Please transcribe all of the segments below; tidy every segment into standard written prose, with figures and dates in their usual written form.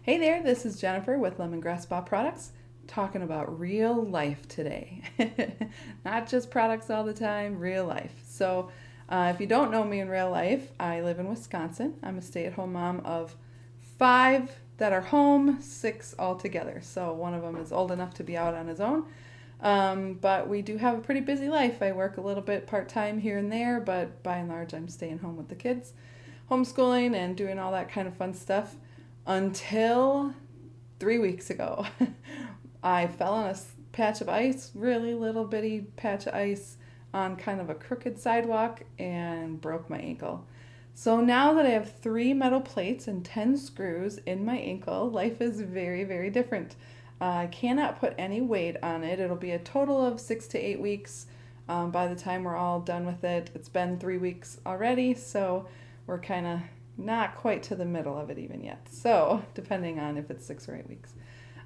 Hey there, this is Jennifer with Lemongrass Spa Products, talking about real life today. Not just products all the time, real life. If you don't know me in real life, I live in Wisconsin. I'm a stay at home mom of five that are home, six altogether. So, one of them is old enough to be out on his own. But we do have a pretty busy life. I work a little bit part time here and there, but by and large, I'm staying home with the kids, homeschooling, and doing all that kind of fun stuff until 3 weeks ago. I fell on a patch of ice, really little bitty patch of ice on kind of a crooked sidewalk and broke my ankle. So now that I have three metal plates and 10 screws in my ankle, life is very, very different. I cannot put any weight on it. It'll be a total of 6 to 8 weeks by the time we're all done with it. It's been 3 weeks already, so we're kind of not quite to the middle of it even yet. So, depending on if it's 6 or 8 weeks.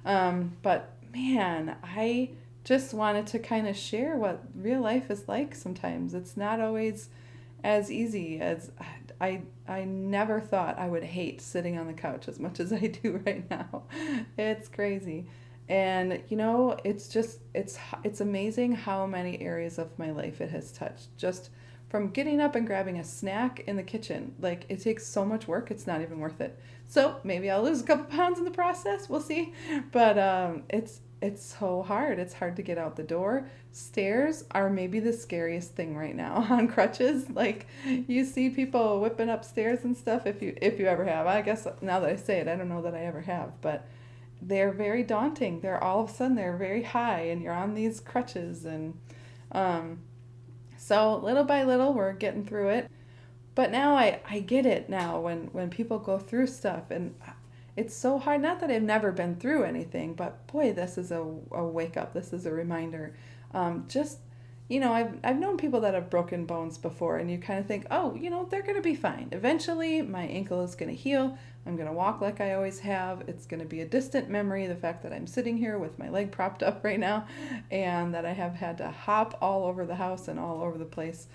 But man, I just wanted to kind of share what real life is like sometimes. It's not always as easy as I never thought I would hate sitting on the couch as much as I do right now. It's crazy. And it's amazing how many areas of my life it has touched. Just from getting up and grabbing a snack in the kitchen. Like, it takes so much work, it's not even worth it. So maybe I'll lose a couple pounds in the process. We'll see. But it's so hard. It's hard to get out the door. Stairs are maybe the scariest thing right now on crutches. Like, you see people whipping up stairs and stuff. If you ever have, I guess now that I say it, I don't know that I ever have, but they're very daunting. They're all of a sudden they're very high, and you're on these crutches, and um, so little by little, we're getting through it. But now I get it now when people go through stuff. And it's so hard. Not that I've never been through anything, but boy, this is a wake up. This is a reminder. Just, I've known people that have broken bones before, and you kind of think, oh, they're going to be fine. Eventually, my ankle is going to heal. I'm going to walk like I always have. It's going to be a distant memory, the fact that I'm sitting here with my leg propped up right now, and that I have had to hop all over the house and all over the place.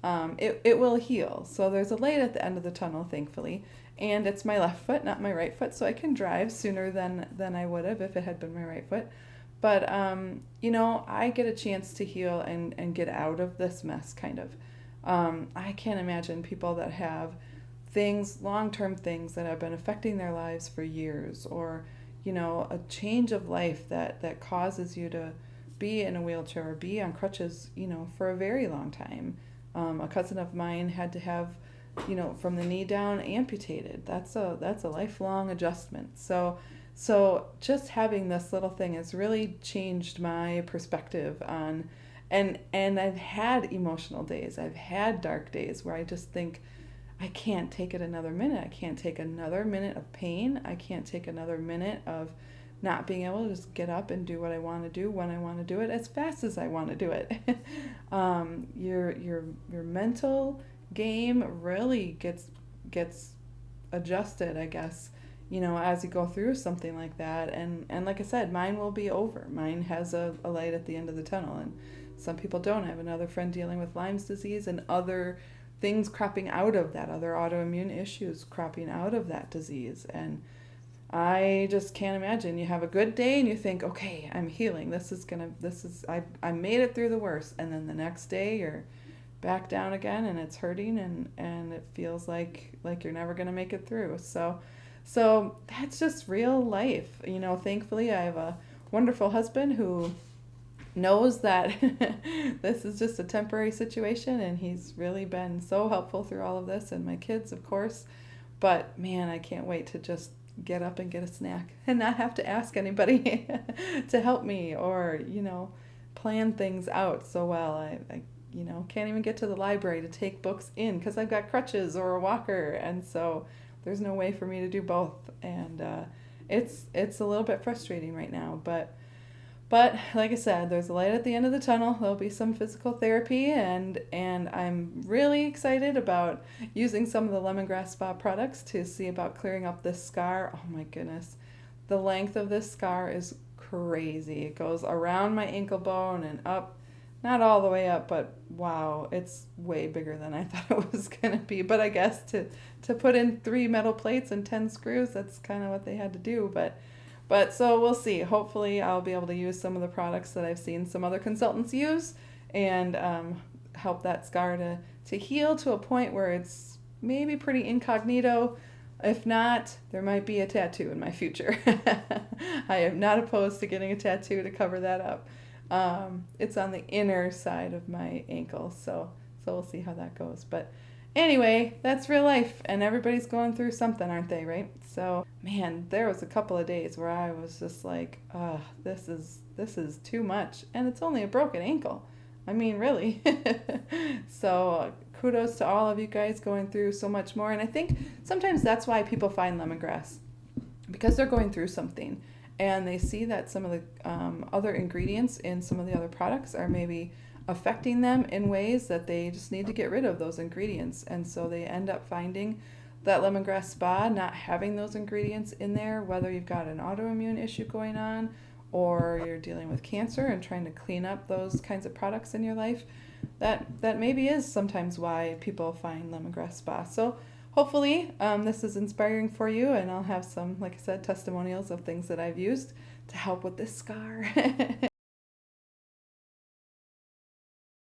It will heal. So there's a light at the end of the tunnel, thankfully. And it's my left foot, not my right foot, so I can drive sooner than I would have if it had been my right foot. But, I get a chance to heal and get out of this mess, kind of. I can't imagine people that have things, long term things that have been affecting their lives for years, or, a change of life that causes you to be in a wheelchair or be on crutches, for a very long time. A cousin of mine had to have, from the knee down amputated. That's a lifelong adjustment. So just having this little thing has really changed my perspective on, and I've had emotional days. I've had dark days where I just think, I can't take it another minute. I can't take another minute of pain. I can't take another minute of not being able to just get up and do what I want to do when I want to do it as fast as I want to do it. Your mental game really gets adjusted, I guess, as you go through something like that. And like I said, mine will be over. Mine has a light at the end of the tunnel, and some people don't. I have another friend dealing with Lyme's disease and other things cropping out of that, other autoimmune issues cropping out of that disease. And I just can't imagine. You have a good day and you think, okay, I'm healing. I made it through the worst. And then the next day you're back down again, and it's hurting, and it feels like you're never going to make it through. So that's just real life. Thankfully I have a wonderful husband who knows that this is just a temporary situation, and he's really been so helpful through all of this, and my kids, of course. But man, I can't wait to just get up and get a snack and not have to ask anybody to help me, or plan things out so well. I can't even get to the library to take books in because I've got crutches or a walker, and so there's no way for me to do both. And it's a little bit frustrating right now, but like I said, there's a light at the end of the tunnel. There'll be some physical therapy, and I'm really excited about using some of the Lemongrass Spa products to see about clearing up this scar. Oh my goodness. The length of this scar is crazy. It goes around my ankle bone and up not all the way up, but wow, it's way bigger than I thought it was going to be. But I guess to put in 3 metal plates and 10 screws, that's kind of what they had to do. But so we'll see. Hopefully, I'll be able to use some of the products that I've seen some other consultants use and help that scar to heal to a point where it's maybe pretty incognito. If not, there might be a tattoo in my future. I am not opposed to getting a tattoo to cover that up. It's on the inner side of my ankle, so we'll see how that goes. But anyway, that's real life, and everybody's going through something, aren't they? Right? So, man, there was a couple of days where I was just like, this is too much, and it's only a broken ankle. I mean, really. So, kudos to all of you guys going through so much more, and I think sometimes that's why people find lemongrass, because they're going through something and they see that some of the other ingredients in some of the other products are maybe affecting them in ways that they just need to get rid of those ingredients. And so they end up finding that lemongrass spa not having those ingredients in there, whether you've got an autoimmune issue going on or you're dealing with cancer and trying to clean up those kinds of products in your life. That maybe is sometimes why people find lemongrass spa. So hopefully this is inspiring for you, and I'll have some, like I said, testimonials of things that I've used to help with this scar.